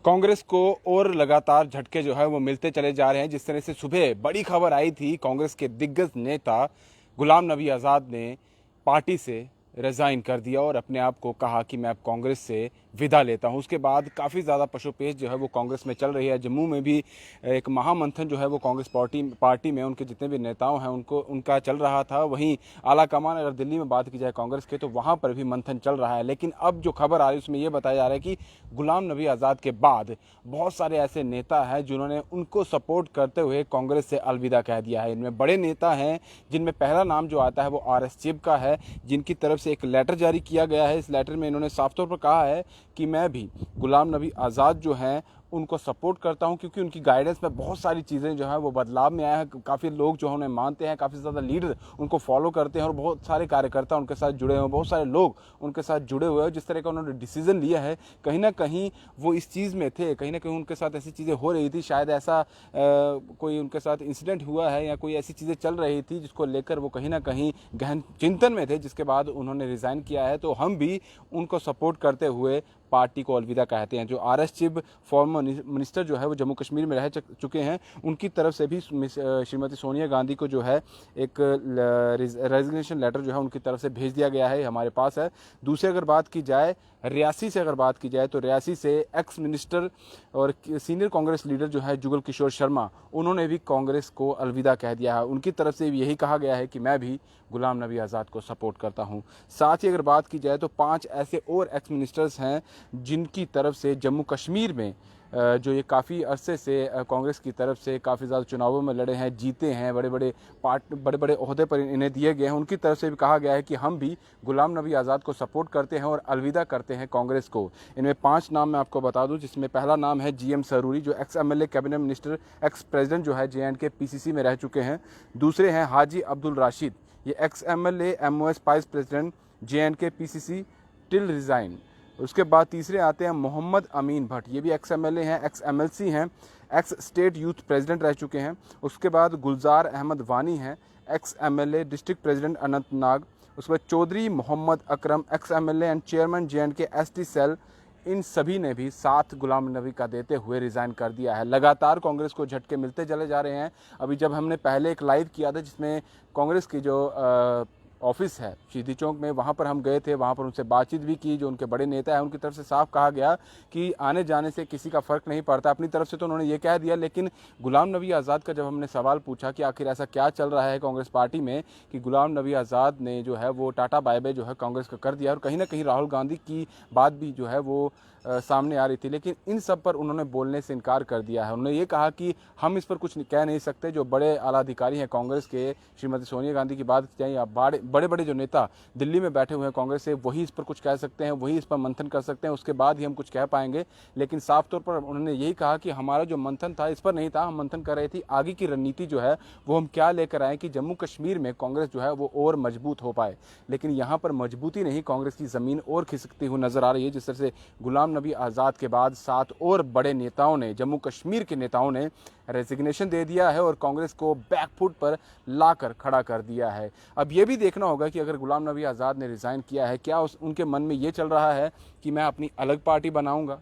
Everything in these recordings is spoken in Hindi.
कांग्रेस को और लगातार झटके जो है वो मिलते चले जा रहे हैं। जिस तरह से सुबह बड़ी खबर आई थी, कांग्रेस के दिग्गज नेता गुलाम नबी आज़ाद ने पार्टी से रिज़ाइन कर दिया और अपने आप को कहा कि मैं अब कांग्रेस से विदा लेता हूं। उसके बाद काफ़ी ज़्यादा पशुपेश जो है वो कांग्रेस में चल रही है। जम्मू में भी एक महामंथन जो है वो कांग्रेस पार्टी में उनके जितने भी नेताओं हैं उनका चल रहा था। वहीं आला कमान अगर दिल्ली में बात की जाए कांग्रेस के, तो वहाँ पर भी मंथन चल रहा है। लेकिन अब जो खबर आ रही है उसमें यह बताया जा रहा है कि गुलाम नबी आज़ाद के बाद बहुत सारे ऐसे नेता हैं जिन्होंने उनको सपोर्ट करते हुए कांग्रेस से अलविदा कह दिया है। इनमें बड़े नेता हैं जिनमें पहला नाम जो आता है वो RS चिब का है, जिनकी तरफ से एक लेटर जारी किया गया है। इस लेटर में इन्होंने साफ तौर पर कहा है कि मैं भी गुलाम नबी आज़ाद जो हैं उनको सपोर्ट करता हूं, क्योंकि उनकी गाइडेंस में बहुत सारी चीज़ें जो है वो बदलाव में आया है। काफ़ी लोग जो उन्हें मानते हैं, काफ़ी ज़्यादा लीडर उनको फॉलो करते हैं और बहुत सारे कार्यकर्ता उनके साथ जुड़े हुए हैं, बहुत सारे लोग उनके साथ जुड़े हुए हैं। जिस तरह का उन्होंने डिसीजन लिया है, कहीं ना कहीं वो इस चीज़ में थे, कहीं ना कहीं उनके साथ ऐसी चीज़ें हो रही थी, शायद ऐसा कोई उनके साथ इंसिडेंट हुआ है या कोई ऐसी चीज़ें चल रही थी जिसको लेकर वो कहीं ना कहीं गहन चिंतन में थे, जिसके बाद उन्होंने रिज़ाइन किया है। तो हम भी उनको सपोर्ट करते हुए पार्टी को अलविदा कहते हैं। जो RS चिब फॉर्मर मिनिस्टर जो है वो जम्मू कश्मीर में रह चुके हैं, उनकी तरफ से भी श्रीमती सोनिया गांधी को जो है एक रेजिग्नेशन लेटर जो है उनकी तरफ से भेज दिया गया है, हमारे पास है। दूसरी अगर बात की जाए रियासी से, अगर बात की जाए तो रियासी से एक्स मिनिस्टर और सीनियर कांग्रेस लीडर जो है जुगल किशोर शर्मा, उन्होंने भी कांग्रेस को अलविदा कह दिया है। उनकी तरफ से यही कहा गया है कि मैं भी गुलाम नबी आज़ाद को सपोर्ट करता हूं। साथ ही अगर बात की जाए तो 5 ऐसे और एक्स मिनिस्टर्स हैं जिनकी तरफ से जम्मू कश्मीर में जो ये काफ़ी अरसे से कांग्रेस की तरफ से काफ़ी ज़्यादा चुनावों में लड़े हैं, जीते हैं, बड़े बड़े ओहदे पर इन्हें दिए गए हैं, उनकी तरफ से भी कहा गया है कि हम भी गुलाम नबी आज़ाद को सपोर्ट करते हैं और अलविदा करते हैं कांग्रेस को। इनमें 5 नाम मैं आपको बता दूं, जिसमें पहला नाम है GM सरूरी, जो x MLA cabinet minister, ex president जो है JNK PCC में रह चुके हैं। दूसरे हैं हाजी अब्दुल राशिद, ये x MLA MOS vice president JNK PCC till resign. उसके बाद तीसरे आते हैं मोहम्मद अमीन भट्ट, ये भी एक्स MLA हैं, एक्स MLC हैं, एक्स स्टेट यूथ प्रेसिडेंट रह चुके हैं। उसके बाद गुलजार अहमद वानी हैं, ex MLA district president Anantnag. उसके बाद Chaudhary Mohammad Akram, ex MLA and chairman JNK ST cell. इन सभी ने भी साथ गुलाम नबी का देते हुए रिज़ाइन कर दिया है। लगातार कांग्रेस को झटके मिलते चले जा रहे हैं। अभी जब हमने पहले एक लाइव किया था जिसमें कांग्रेस की जो ऑफिस है सीधी चौक में, वहाँ पर हम गए थे, वहाँ पर उनसे बातचीत भी की। जो उनके बड़े नेता हैं उनकी तरफ से साफ कहा गया कि आने जाने से किसी का फ़र्क नहीं पड़ता। अपनी तरफ से तो उन्होंने ये कह दिया, लेकिन गुलाम नबी आज़ाद का जब हमने सवाल पूछा कि आखिर ऐसा क्या चल रहा है कांग्रेस पार्टी में कि गुलाम नबी आज़ाद ने जो है वो टाटा बाय बाय जो है कांग्रेस का कर दिया, और कहीं ना कहीं राहुल गांधी की बात भी जो है वो सामने आ रही थी, लेकिन इन सब पर उन्होंने बोलने से इनकार कर दिया है। उन्होंने ये कहा कि हम इस पर कुछ कह नहीं सकते। जो बड़े आला अधिकारी हैं कांग्रेस के, श्रीमती सोनिया गांधी की बात की जाए या बड़े बड़े जो नेता दिल्ली में बैठे हुए हैं कांग्रेस से, वही इस पर कुछ कह सकते हैं, वही इस पर मंथन कर सकते हैं, उसके बाद ही हम कुछ कह पाएंगे। लेकिन साफ तौर पर उन्होंने यही कहा कि हमारा जो मंथन था इस पर नहीं था, हम मंथन कर रहे थे आगे की रणनीति जो है वो हम क्या लेकर आए कि जम्मू कश्मीर में कांग्रेस जो है वो और मजबूत हो पाए। लेकिन यहाँ पर मजबूती नहीं, कांग्रेस की ज़मीन और खिसकती हुई नजर आ रही है। जिस तरह से गुलाम नबी आज़ाद के बाद 7 और बड़े नेताओं ने, जम्मू कश्मीर के नेताओं ने रेजिग्नेशन दे दिया है और कांग्रेस को बैकफुट पर लाकर खड़ा कर दिया है। अब यह भी देखना होगा कि अगर गुलाम नबी आज़ाद ने रिज़ाइन किया है, क्या उनके मन में ये चल रहा है कि मैं अपनी अलग पार्टी बनाऊंगा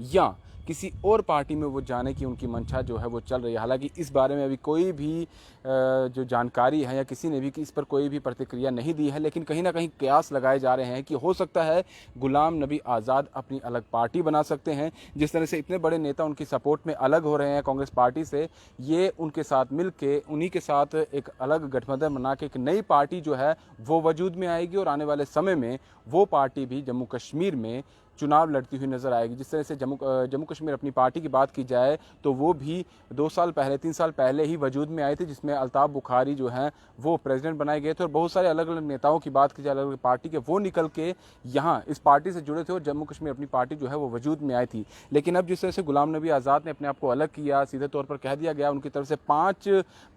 या किसी और पार्टी में वो जाने की उनकी मंशा जो है वो चल रही है। हालांकि इस बारे में अभी कोई भी जो जानकारी है या किसी ने भी इस पर कोई भी प्रतिक्रिया नहीं दी है, लेकिन कहीं ना कहीं कयास लगाए जा रहे हैं कि हो सकता है गुलाम नबी आज़ाद अपनी अलग पार्टी बना सकते हैं। जिस तरह से इतने बड़े नेता उनकी सपोर्ट में अलग हो रहे हैं कांग्रेस पार्टी से, ये उनके साथ मिल के उन्हीं के साथ एक अलग गठबंधन बना के एक नई पार्टी जो है वो वजूद में आएगी और आने वाले समय में वो पार्टी भी जम्मू कश्मीर में चुनाव लड़ती हुई नजर आएगी। जिस तरह से जम्मू कश्मीर अपनी पार्टी की बात की जाए तो वो भी 2 साल पहले 3 साल पहले ही वजूद में आई थी, जिसमें अल्ताफ बुखारी जो हैं वो प्रेसिडेंट बनाए गए थे और बहुत सारे अलग अलग नेताओं की बात की जाए अलग अलग पार्टी के, वो निकल के यहाँ इस पार्टी से जुड़े थे और जम्मू कश्मीर अपनी पार्टी जो है वो वजूद में आई थी। लेकिन अब जिस तरह से गुलाम नबी आज़ाद ने अपने आप को अलग किया, सीधे तौर पर कह दिया गया, उनकी तरफ से 5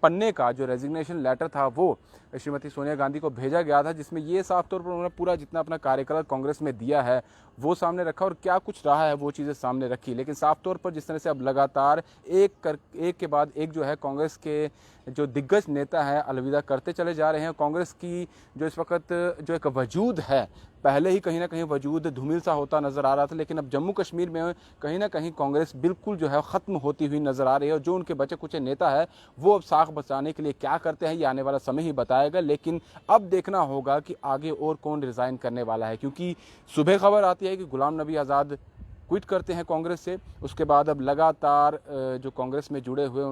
पन्ने का जो रेजिग्नेशन लेटर था वो श्रीमती सोनिया गांधी को भेजा गया था, जिसमें ये साफ तौर पर उन्होंने पूरा जितना अपना कार्यकाल कांग्रेस में दिया है वो सामने रखा और क्या कुछ रहा है वो चीज़ें सामने रखी। लेकिन साफ तौर पर जिस तरह से अब लगातार एक के बाद एक जो है कांग्रेस के जो दिग्गज नेता है अलविदा करते चले जा रहे हैं, कांग्रेस की जो इस वक्त जो एक वजूद है पहले ही कहीं ना कहीं वजूद धूमिल सा होता नजर आ रहा था, लेकिन अब जम्मू कश्मीर में कहीं ना कहीं कांग्रेस बिल्कुल जो है ख़त्म होती हुई नजर आ रही है। और जो उनके बचे कुछ नेता है वो अब साख बचाने के लिए क्या करते हैं ये आने वाला समय ही बताएगा। लेकिन अब देखना होगा कि आगे और कौन रिज़ाइन करने वाला है, क्योंकि सुबह खबर आती है कि गुलाम नबी आज़ाद क्विट करते हैं कांग्रेस से। उसके बाद अब लगातार जो कांग्रेस में जुड़े हुए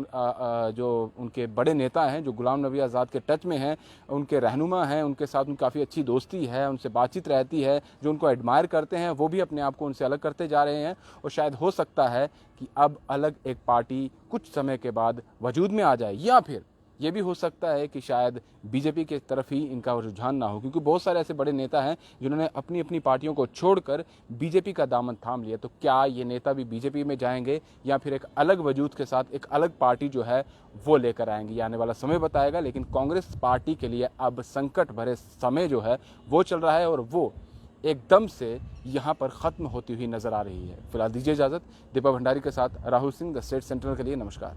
जो उनके बड़े नेता हैं, जो गुलाम नबी आज़ाद के टच में हैं, उनके रहनुमा हैं, उनके साथ उनकी काफ़ी अच्छी दोस्ती है, उनसे बातचीत रहती है, जो उनको एडमायर करते हैं वो भी अपने आप को उनसे अलग करते जा रहे हैं। और शायद हो सकता है कि अब अलग एक पार्टी कुछ समय के बाद वजूद में आ जाए, या फिर ये भी हो सकता है कि शायद बीजेपी की तरफ ही इनका रुझान ना हो, क्योंकि बहुत सारे ऐसे बड़े नेता हैं जिन्होंने अपनी अपनी पार्टियों को छोड़कर बीजेपी का दामन थाम लिया। तो क्या ये नेता भी बीजेपी में जाएंगे या फिर एक अलग वजूद के साथ एक अलग पार्टी जो है वो लेकर आएंगे, ये आने वाला समय बताएगा। लेकिन कांग्रेस पार्टी के लिए अब संकट भरे समय जो है वो चल रहा है और वो एकदम से यहाँ पर ख़त्म होती हुई नजर आ रही है। फिलहाल दीजिए इजाज़त। दीपक भंडारी के साथ Rahul Singh, the state central के लिए नमस्कार।